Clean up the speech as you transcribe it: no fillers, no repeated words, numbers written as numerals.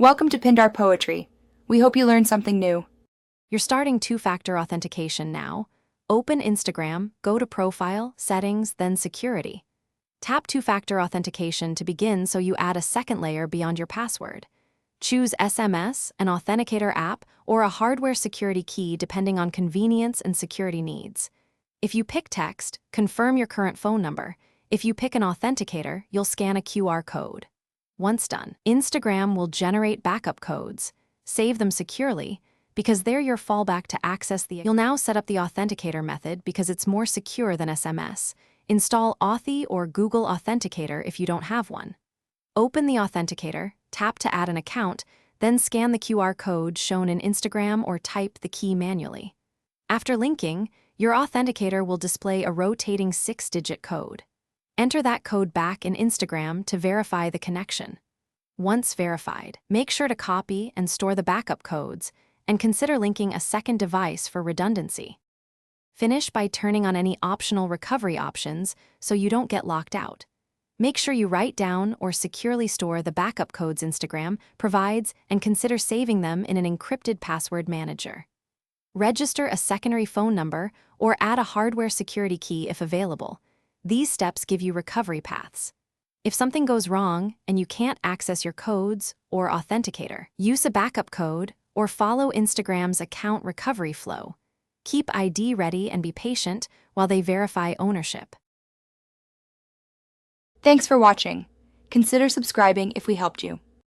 Welcome to Pindar Poetry. We hope you learned something new. You're starting two-factor authentication now. Open Instagram, go to Profile, Settings, then Security. Tap two-factor authentication to begin so you add a second layer beyond your password. Choose SMS, an authenticator app, or a hardware security key depending on convenience and security needs. If you pick text, confirm your current phone number. If you pick an authenticator, you'll scan a QR code. Once done, Instagram will generate backup codes. Save them securely, because they're your fallback to access the... You'll now set up the authenticator method because it's more secure than SMS. Install Authy or Google Authenticator if you don't have one. Open the authenticator, tap to add an account, then scan the QR code shown in Instagram or type the key manually. After linking, your authenticator will display a rotating 6-digit code. Enter that code back in Instagram to verify the connection. Once verified, make sure to copy and store the backup codes, and consider linking a second device for redundancy. Finish by turning on any optional recovery options so you don't get locked out. Make sure you write down or securely store the backup codes Instagram provides and consider saving them in an encrypted password manager. Register a secondary phone number or add a hardware security key if available. These steps give you recovery paths. If something goes wrong and you can't access your codes or authenticator, use a backup code or follow Instagram's account recovery flow. Keep ID ready and be patient while they verify ownership. Thanks for watching. Consider subscribing if we helped you.